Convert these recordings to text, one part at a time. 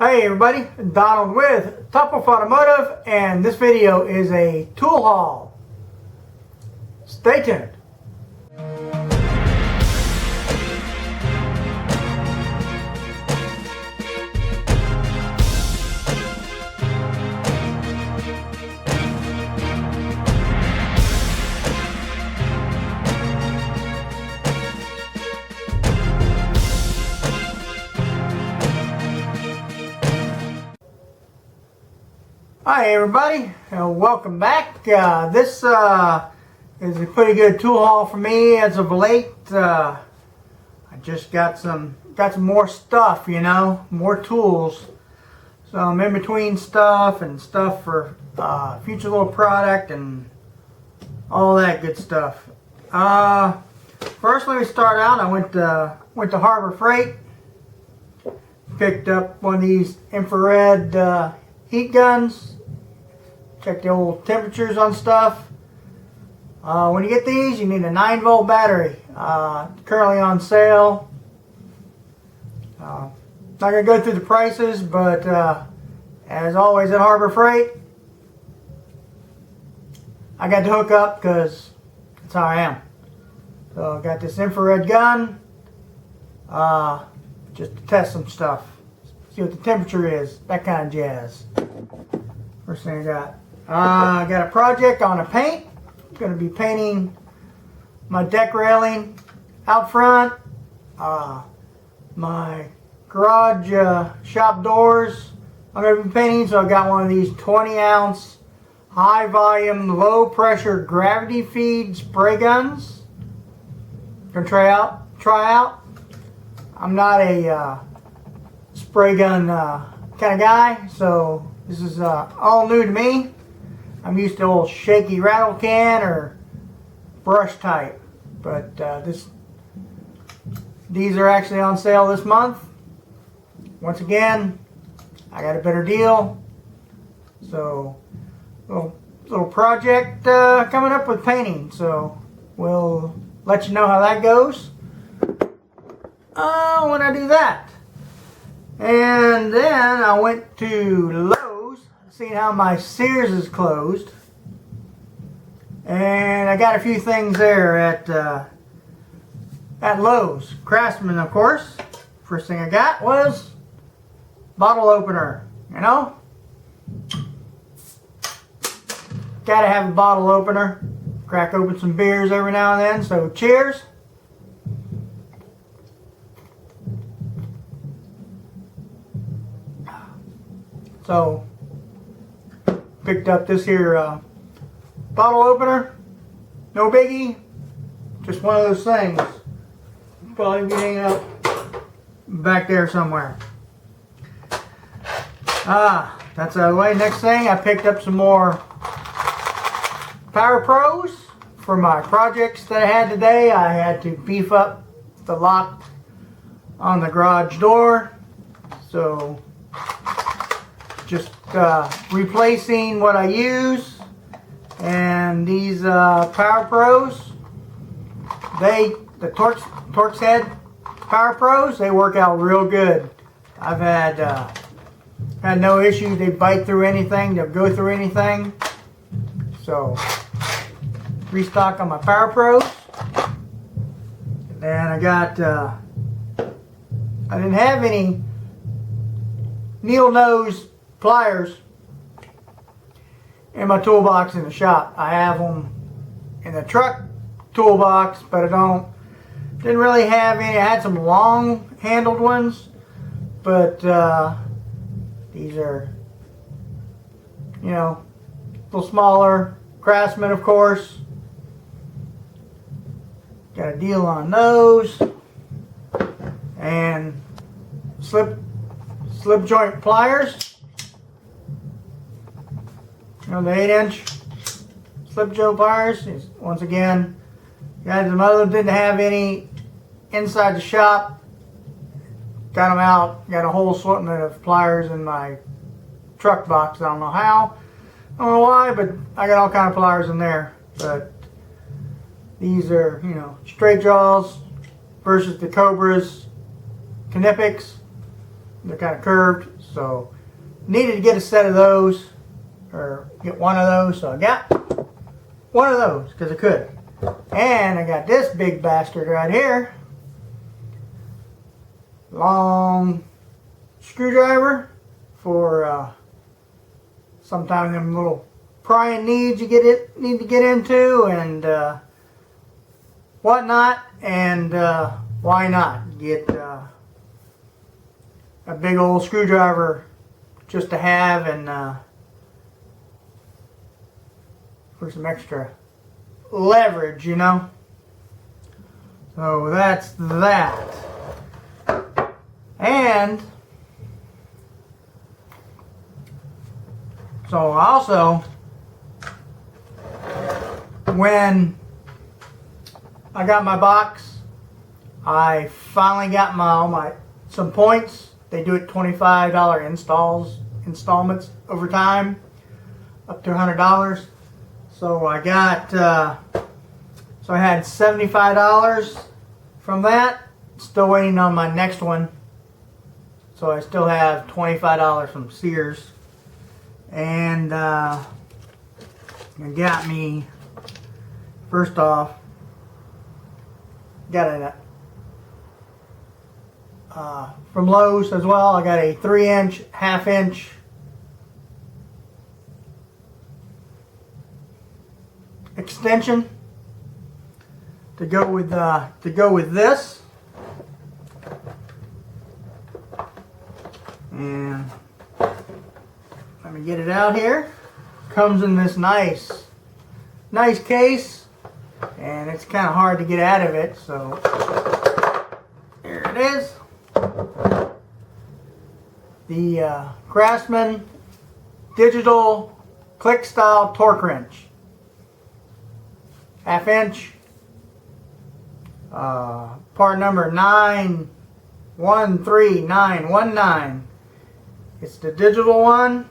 Hey everybody, Donald with Top-Off Automotive, and this video is a tool haul. Stay tuned. Hi everybody, and welcome back. This is a pretty good tool haul for me as of late. I just got some more stuff, more tools. So I'm in between stuff and stuff for future little product and all that good stuff. First, let me start out. I went to Harbor Freight, picked up one of these infrared heat guns. Check the old temperatures on stuff. When you get these, you need a 9-volt battery. Currently on sale. Not going to go through the prices, but as always at Harbor Freight, I got to hook up because that's how I am. So I got this infrared gun just to test some stuff. See what the temperature is, that kind of jazz. First thing I got. I got a project on a paint. I'm going to be painting my deck railing out front, my garage shop doors. I'm going to be painting, so I got one of these 20-ounce high volume, low pressure gravity feed spray guns. Going to try out. I'm not a spray gun kind of guy, so this is all new to me. I'm used to old shaky rattle can or brush type, but these are actually on sale this month. Once again, I got a better deal. So, little project coming up with painting. So we'll let you know how that goes when I do that. And then I went to Lowe's, seeing how my Sears is closed, and I got a few things there at Lowe's. Craftsman, of course. First thing I got was bottle opener. Gotta have a bottle opener. Crack open some beers every now and then. So cheers. So, picked up this here bottle opener. No biggie. Just one of those things. Probably be hanging up back there somewhere. That's out of the way. Next thing, I picked up some more Power Pros for my projects that I had today. I had to beef up the lock on the garage door. So, just replacing what I use, and these Power Pros, the Torx head Power Pros, they work out real good. I've had no issues. They bite through anything, they'll go through anything. So restock on my Power Pros. And then I got I didn't have any needle nose pliers in my toolbox in the shop. I have them in the truck toolbox, but didn't really have any. I had some long handled ones, but these are, a little smaller. Craftsman, of course. Got a deal on those. And slip joint pliers. The 8-inch slip joint pliers. Once again, got some other ones, didn't have any inside the shop. Got them out. Got a whole assortment of pliers in my truck box. I don't know how. I don't know why, but I got all kind of pliers in there. But these are, straight jaws versus the Cobras, Coolpix They're kind of curved, so needed to get a set of those, or get one of those, so I got one of those because I could. And I got this big bastard right here. Long screwdriver for sometimes them little prying needs you need to get into and whatnot, and why not get a big old screwdriver just to have, and for some extra leverage, you know. So that's that. And so also, when I got my box, I finally got some points. They do it $25 installments over time, up to $100. So I got, so I had $75 from that. Still waiting on my next one. So I still have $25 from Sears. And it got me, first off, got a from Lowe's as well. I got a 3-inch, 1/2-inch extension to go with this. And let me get it out here. Comes in this nice case, and it's kind of hard to get out of it, so here it is. The Craftsman digital click style torque wrench, 1/2-inch, part number 913919. It's the digital one.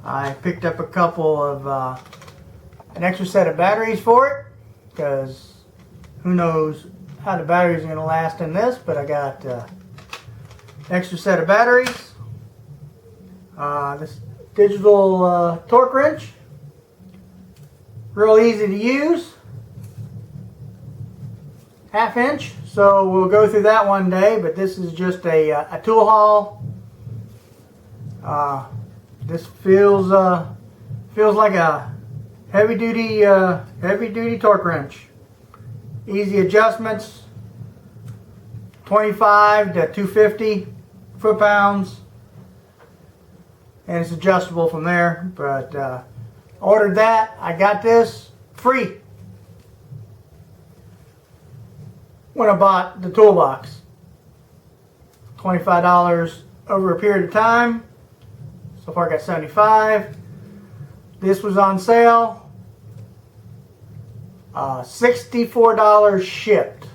I picked up a couple of an extra set of batteries for it, because who knows how the batteries are going to last in this, but I got an extra set of batteries. This digital torque wrench, real easy to use, 1/2-inch. So we'll go through that one day, but this is just a tool haul. This feels like a heavy duty torque wrench. Easy adjustments, 25 to 250 foot-pounds, and it's adjustable from there. But ordered that. I got this free when I bought the toolbox. $25 over a period of time. So far I got $75. This was on sale. $64 shipped.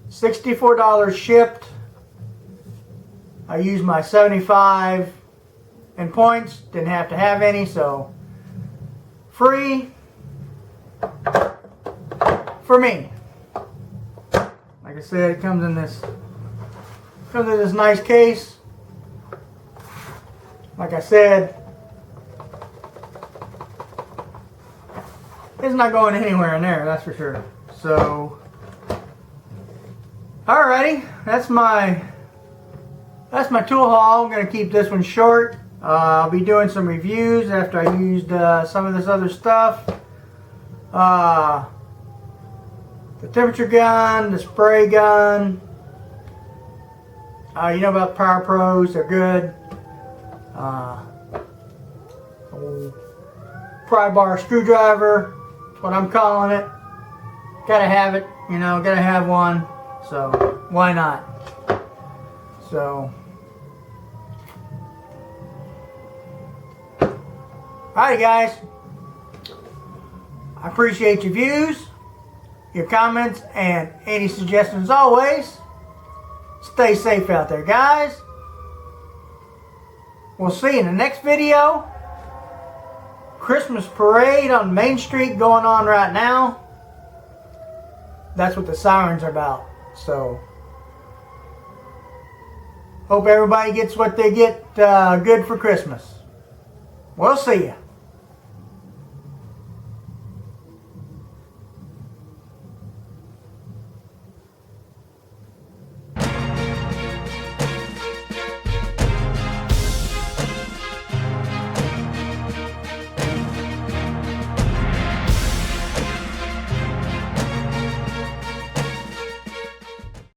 $64 shipped. I used my 75 in points. Didn't have to have any, so free for me. Like I said, it comes in this nice case. Like I said, it's not going anywhere in there, that's for sure. So, alrighty, that's my tool haul. I'm gonna keep this one short. I'll be doing some reviews after I used some of this other stuff. The temperature gun, the spray gun. You know about Power Pros, they're good. Pry bar screwdriver, that's what I'm calling it. Gotta have it, you know, gotta have one. So why not? So, alright guys, I appreciate your views, your comments, and any suggestions always. Stay safe out there, guys. We'll see you in the next video. Christmas parade on Main Street going on right now. That's what the sirens are about. So, Hope everybody gets what they get good for Christmas. We'll see you.